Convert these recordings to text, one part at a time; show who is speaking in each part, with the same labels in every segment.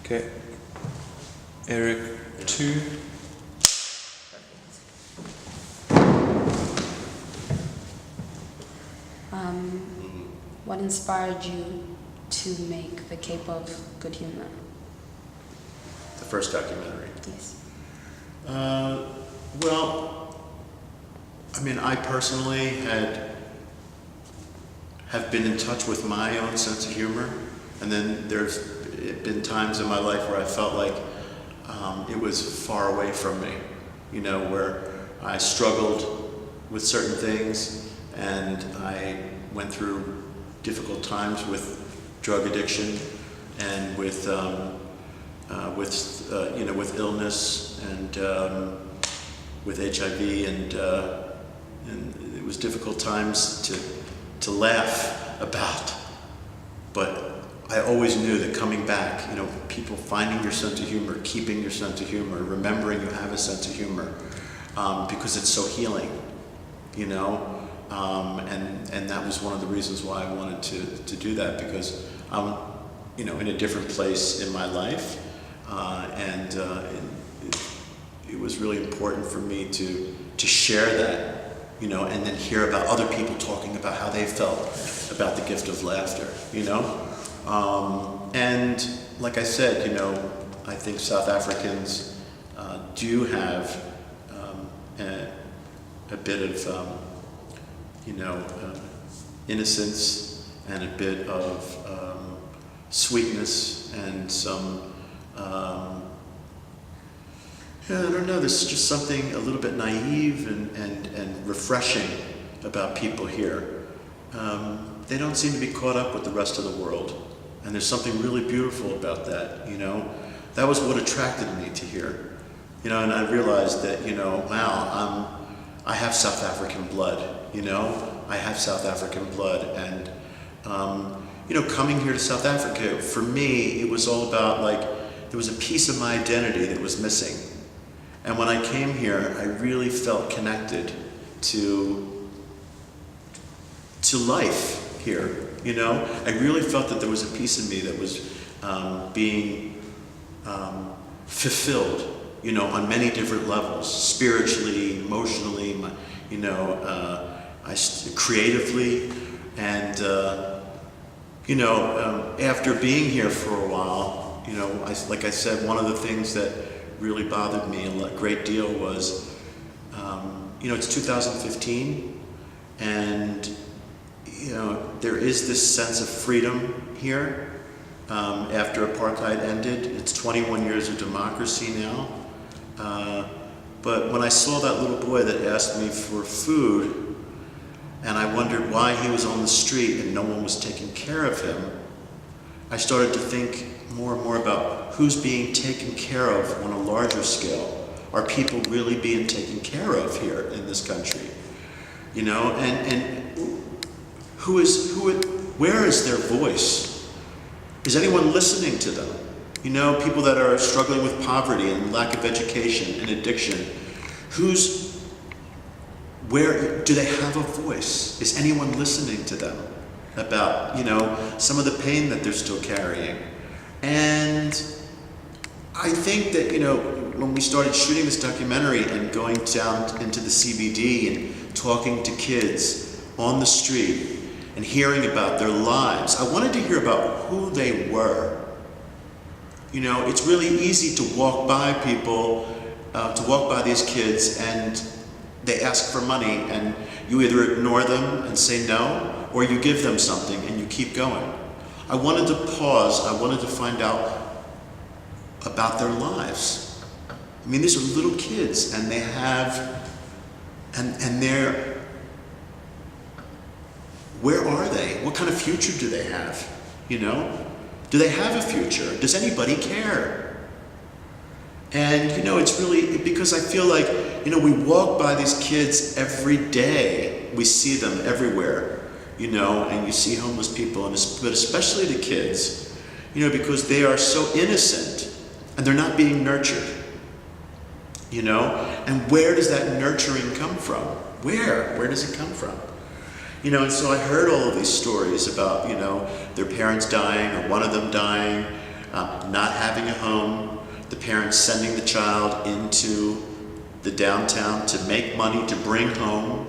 Speaker 1: Okay. Eric, 2.
Speaker 2: What inspired you to make the Cape of Good Humor?
Speaker 3: The first documentary.
Speaker 2: Yes.
Speaker 3: Well, I mean, I personally have been in touch with my own sense of humor, and then there's been times in my life where I felt like it was far away from me, you know, where I struggled with certain things, and I went through difficult times with drug addiction and with illness and with HIV, and it was difficult times to laugh about. But I always knew that coming back, you know, people finding your sense of humor, keeping your sense of humor, remembering you have a sense of humor, because it's so healing, you know. And that was one of the reasons why I wanted to do that, because I'm, you know, in a different place in my life, and it was really important for me to share that, you know, and then hear about other people talking about how they felt about the gift of laughter, you know. And like I said, you know, I think South Africans do have a bit of innocence and a bit of sweetness and some, I don't know, there's just something a little bit naive and refreshing about people here. They don't seem to be caught up with the rest of the world. And there's something really beautiful about that, you know. That was what attracted me to here. You know, and I realized that, you know, wow, I have South African blood, you know. I have South African blood, and you know, coming here to South Africa, for me, it was all about, like, there was a piece of my identity that was missing. And when I came here, I really felt connected to life here, you know? I really felt that there was a piece of me that was being fulfilled, you know, on many different levels, spiritually, emotionally, you know, creatively, and you know, after being here for a while, you know, like I said, one of the things that really bothered me a great deal was, you know, it's 2015, and you know, there is this sense of freedom here after apartheid ended. It's 21 years of democracy now, but when I saw that little boy that asked me for food, and I wondered why he was on the street and no one was taking care of him, I started to think more and more about who's being taken care of on a larger scale. Are people really being taken care of here in this country? You know, and where is their voice? Is anyone listening to them? You know, people that are struggling with poverty and lack of education and addiction, where do they have a voice? Is anyone listening to them about, you know, some of the pain that they're still carrying? And I think that, you know, when we started shooting this documentary and going down into the CBD and talking to kids on the street and hearing about their lives, I wanted to hear about who they were. You know, it's really easy to walk by people, to walk by these kids, and they ask for money, and you either ignore them and say no, or you give them something and you keep going. I wanted to pause. I wanted to find out about their lives. I mean, these are little kids, and they have, and they're, where are they? What kind of future do they have? You know? Do they have a future? Does anybody care? And, you know, it's really, because I feel like, you know, we walk by these kids every day. We see them everywhere, you know, and you see homeless people, but especially the kids, you know, because they are so innocent and they're not being nurtured, you know. And where does that nurturing come from? Where does it come from? You know, and so I heard all of these stories about, you know, their parents dying or one of them dying, not having a home, the parents sending the child into the downtown to make money to bring home.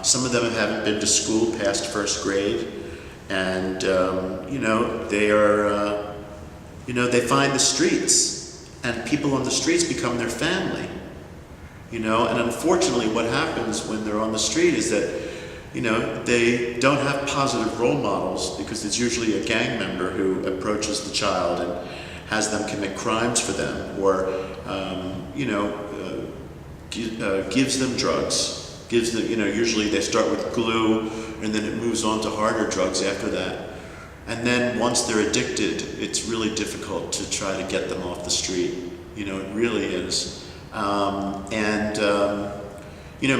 Speaker 3: Some of them haven't been to school past first grade, and they are, they find the streets, and people on the streets become their family. And unfortunately what happens when they're on the street is that they don't have positive role models, because it's usually a gang member who approaches the child and has them commit crimes for them, or gives them drugs, usually they start with glue and then it moves on to harder drugs after that. And then once they're addicted, it's really difficult to try to get them off the street. It really is.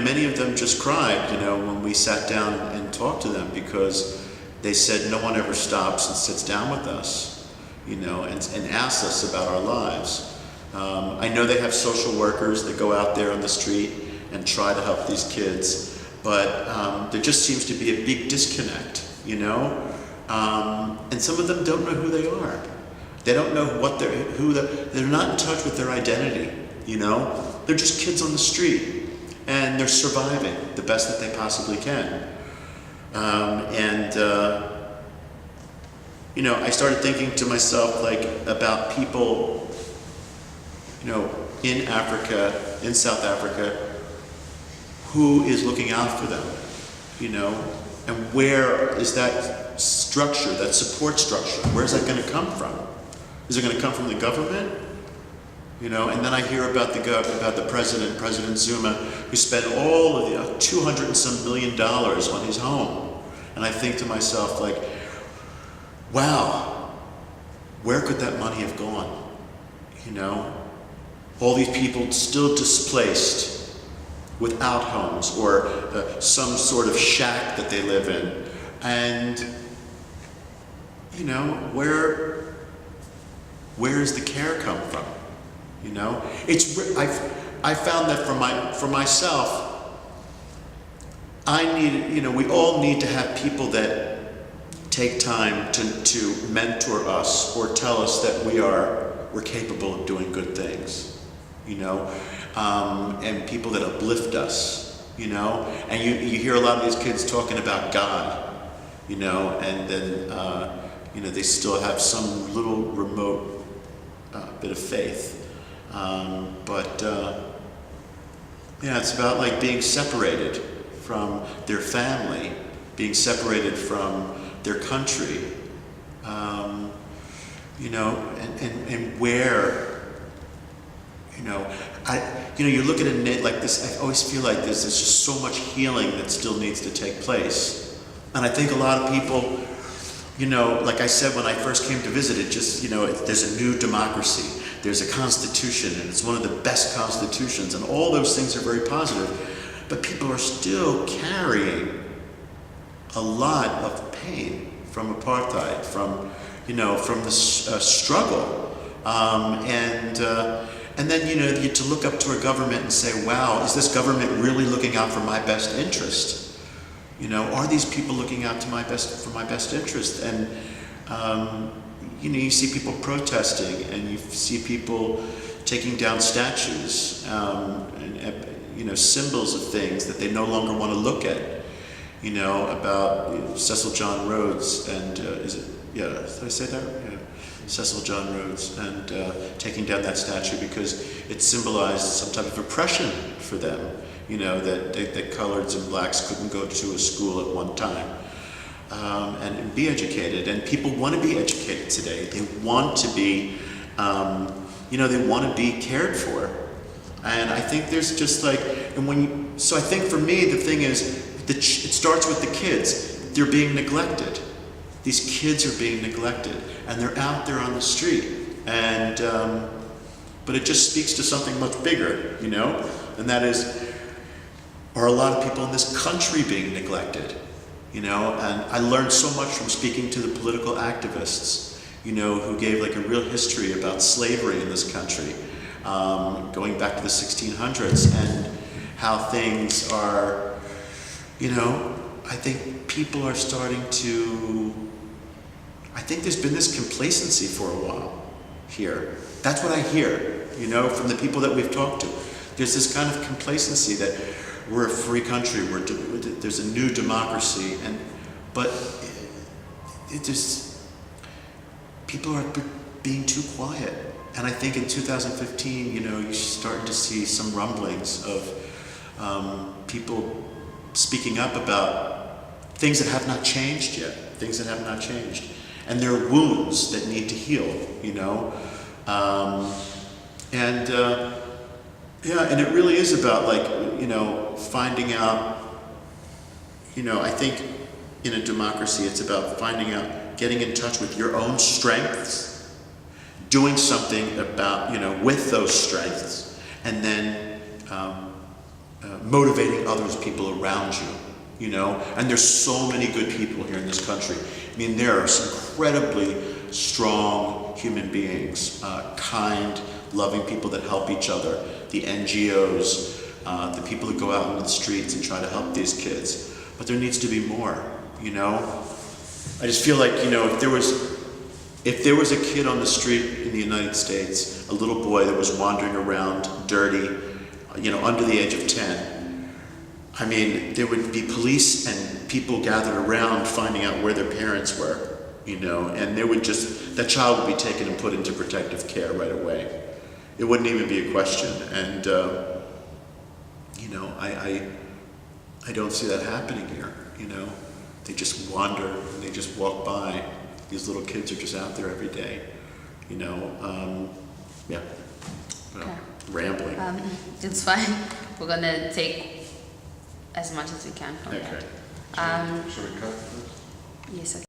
Speaker 3: Many of them just cried, when we sat down and talked to them, because they said no one ever stops and sits down with us, and asks us about our lives. I know they have social workers that go out there on the street and try to help these kids, but there just seems to be a big disconnect, and some of them don't know who they are. They don't know they're not in touch with their identity, They're just kids on the street, and they're surviving the best that they possibly can. I started thinking to myself, about people, in Africa, in South Africa, who is looking out for them, and where is that structure, that support structure, where is that going to come from? Is it going to come from the government? And then I hear about the President Zuma, who spent all of the $200 and some million on his home. And I think to myself, wow, where could that money have gone? All these people still displaced, without homes, or some sort of shack that they live in. And, where does the care come from? I found that for myself, we all need to have people that take time to mentor us or tell us that we're capable of doing good things, and people that uplift us, and you hear a lot of these kids talking about God, and then, they still have some little remote bit of faith. It's about being separated from their family, being separated from their country, and where, you look at a net like this, I always feel like there's just so much healing that still needs to take place. And I think a lot of people, like I said when I first came to visit, it just, there's a new democracy. There's a constitution, and it's one of the best constitutions, and all those things are very positive. But people are still carrying a lot of pain from apartheid, from the struggle, and then you to look up to a government and say, wow, is this government really looking out for my best interest? Are these people looking out for my best interest? And you see people protesting, and you see people taking down statues, and symbols of things that they no longer want to look at. About Cecil John Rhodes, and did I say that? Yeah. Cecil John Rhodes, and taking down that statue because it symbolized some type of oppression for them. That coloreds and blacks couldn't go to a school at one time. And be educated, and people want to be educated today. They want to be, they want to be cared for, and I think there's just so I think for me the thing is, it starts with the kids. They're being neglected. These kids are being neglected, and they're out there on the street, and but it just speaks to something much bigger, and that is, are a lot of people in this country being neglected? And I learned so much from speaking to the political activists, who gave a real history about slavery in this country, going back to the 1600s, and how things are, I think people are starting to, I think there's been this complacency for a while here. That's what I hear, you know, from the people that we've talked to. There's this kind of complacency that we're a free country, there's a new democracy, but it just, people are being too quiet. And I think in 2015, you know, you're starting to see some rumblings of people speaking up about things that have not changed yet, things that have not changed. And there are wounds that need to heal, you know. Yeah, and it really is about, like, you know, finding out, you know, I think in a democracy it's about finding out, getting in touch with your own strengths, doing something about, you know, with those strengths, and then motivating others, people around you, you know. And there's so many good people here in this country. I mean, there are some incredibly strong human beings, kind, loving people that help each other, the NGOs, the people that go out into the streets and try to help these kids. But there needs to be more, you know. I just feel like, you know, if there was a kid on the street in the United States, a little boy that was wandering around dirty, you know, under the age of 10, I mean, there would be police and people gathered around finding out where their parents were, you know, and that child would be taken and put into protective care right away. It wouldn't even be a question. And, you know, I don't see that happening here, you know. They just wander and they just walk by. These little kids are just out there every day, you know. Yeah, well,
Speaker 2: Okay.
Speaker 3: Rambling.
Speaker 2: It's fine. We're gonna take as much as we can from
Speaker 3: Okay.
Speaker 2: that.
Speaker 1: Should we cut this?
Speaker 2: Yes, okay.